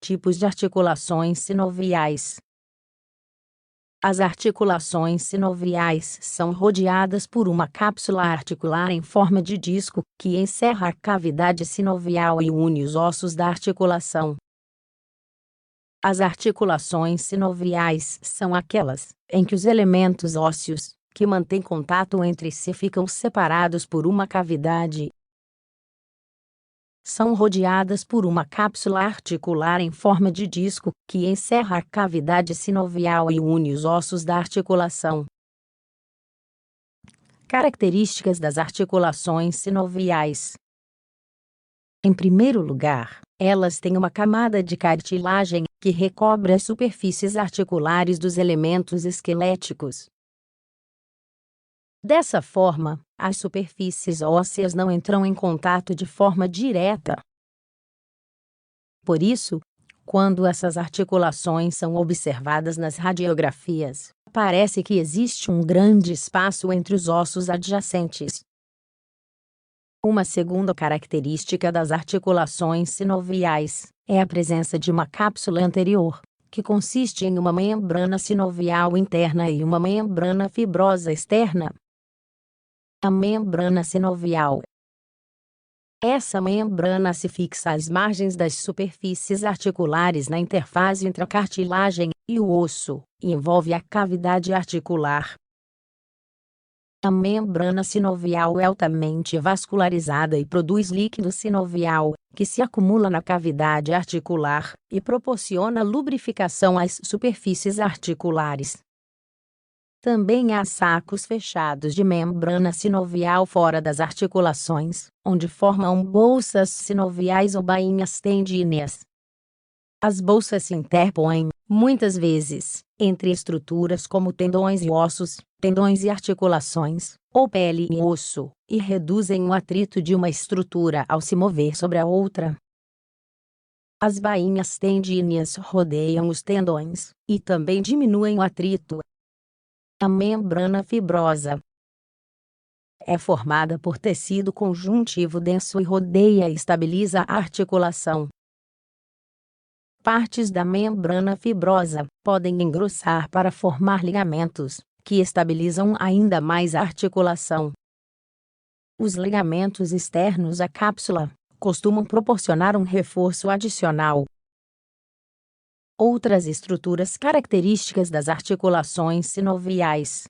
Tipos de articulações sinoviais. As articulações sinoviais são rodeadas por uma cápsula articular em forma de disco, que encerra a cavidade sinovial e une os ossos da articulação. As articulações sinoviais são aquelas em que os elementos ósseos, que mantêm contato entre si, ficam separados por uma cavidade. São rodeadas por uma cápsula articular em forma de disco, que encerra a cavidade sinovial e une os ossos da articulação. Características das articulações sinoviais. Em primeiro lugar, elas têm uma camada de cartilagem, que recobre as superfícies articulares dos elementos esqueléticos. Dessa forma, as superfícies ósseas não entram em contato de forma direta. Por isso, quando essas articulações são observadas nas radiografias, parece que existe um grande espaço entre os ossos adjacentes. Uma segunda característica das articulações sinoviais é a presença de uma cápsula anterior, que consiste em uma membrana sinovial interna e uma membrana fibrosa externa. A membrana sinovial. Essa membrana se fixa às margens das superfícies articulares na interface entre a cartilagem e o osso, e envolve a cavidade articular. A membrana sinovial é altamente vascularizada e produz líquido sinovial, que se acumula na cavidade articular e proporciona lubrificação às superfícies articulares. Também há sacos fechados de membrana sinovial fora das articulações, onde formam bolsas sinoviais ou bainhas tendíneas. As bolsas se interpõem, muitas vezes, entre estruturas como tendões e ossos, tendões e articulações, ou pele e osso, e reduzem o atrito de uma estrutura ao se mover sobre a outra. As bainhas tendíneas rodeiam os tendões, e também diminuem o atrito. A membrana fibrosa é formada por tecido conjuntivo denso e rodeia e estabiliza a articulação. Partes da membrana fibrosa podem engrossar para formar ligamentos, que estabilizam ainda mais a articulação. Os ligamentos externos à cápsula costumam proporcionar um reforço adicional. Outras estruturas características das articulações sinoviais.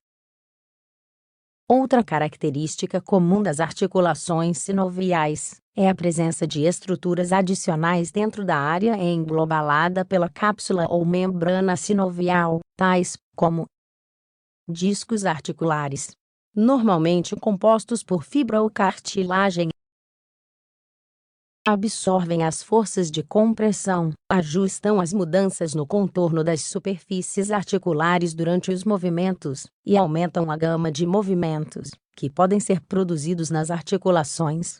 Outra característica comum das articulações sinoviais é a presença de estruturas adicionais dentro da área englobalada pela cápsula ou membrana sinovial, tais como discos articulares, normalmente compostos por fibra ou cartilagem. Absorvem as forças de compressão, ajustam as mudanças no contorno das superfícies articulares durante os movimentos, e aumentam a gama de movimentos que podem ser produzidos nas articulações.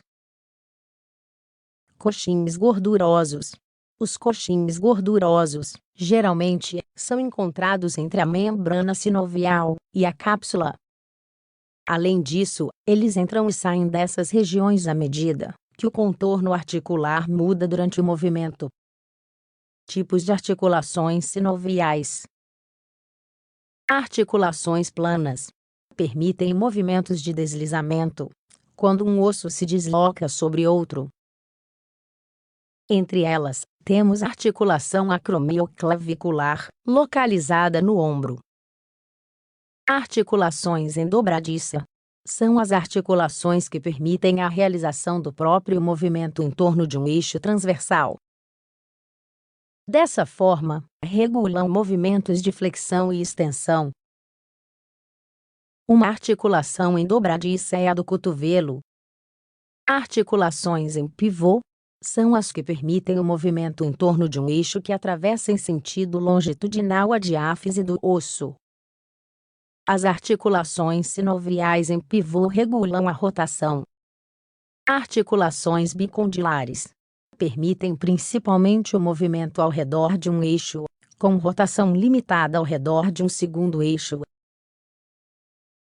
Coxins gordurosos. Os coxins gordurosos, geralmente, são encontrados entre a membrana sinovial e a cápsula. Além disso, eles entram e saem dessas regiões à medida que o contorno articular muda durante o movimento. Tipos de articulações sinoviais. Articulações planas permitem movimentos de deslizamento, quando um osso se desloca sobre outro. Entre elas, temos a articulação acromioclavicular, localizada no ombro. Articulações em dobradiça são as articulações que permitem a realização do próprio movimento em torno de um eixo transversal. Dessa forma, regulam movimentos de flexão e extensão. Uma articulação em dobradiça é a do cotovelo. Articulações em pivô são as que permitem o movimento em torno de um eixo que atravessa em sentido longitudinal a diáfise do osso. As articulações sinoviais em pivô regulam a rotação. Articulações bicondilares permitem principalmente o movimento ao redor de um eixo, com rotação limitada ao redor de um segundo eixo.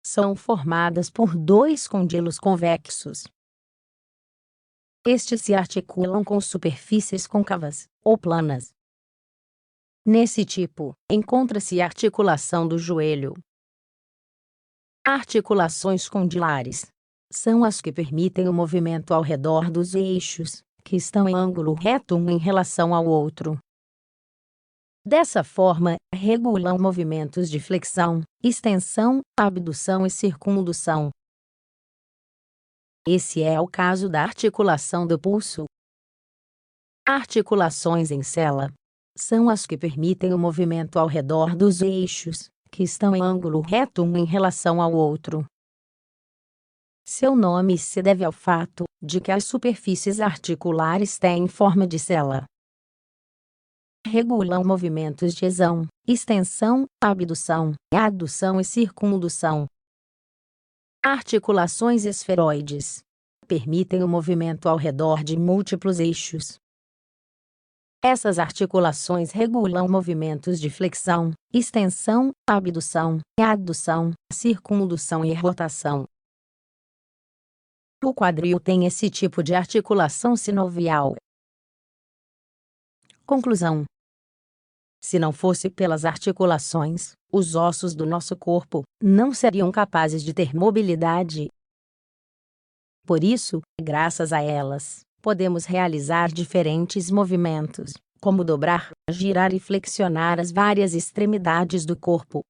São formadas por dois condilos convexos. Estes se articulam com superfícies côncavas, ou planas. Nesse tipo, encontra-se a articulação do joelho. Articulações condilares são as que permitem o movimento ao redor dos eixos, que estão em ângulo reto um em relação ao outro. Dessa forma, regulam movimentos de flexão, extensão, abdução e circundução. Esse é o caso da articulação do pulso. Articulações em sela são as que permitem o movimento ao redor dos eixos, que estão em ângulo reto um em relação ao outro. Seu nome se deve ao fato de que as superfícies articulares têm forma de sela. Regulam movimentos de exão, extensão, abdução, adução e circundução. Articulações esferoides permitem o movimento ao redor de múltiplos eixos. Essas articulações regulam movimentos de flexão, extensão, abdução, adução, circundução e rotação. O quadril tem esse tipo de articulação sinovial. Conclusão: se não fosse pelas articulações, os ossos do nosso corpo não seriam capazes de ter mobilidade. Por isso, graças a elas, podemos realizar diferentes movimentos, como dobrar, girar e flexionar as várias extremidades do corpo.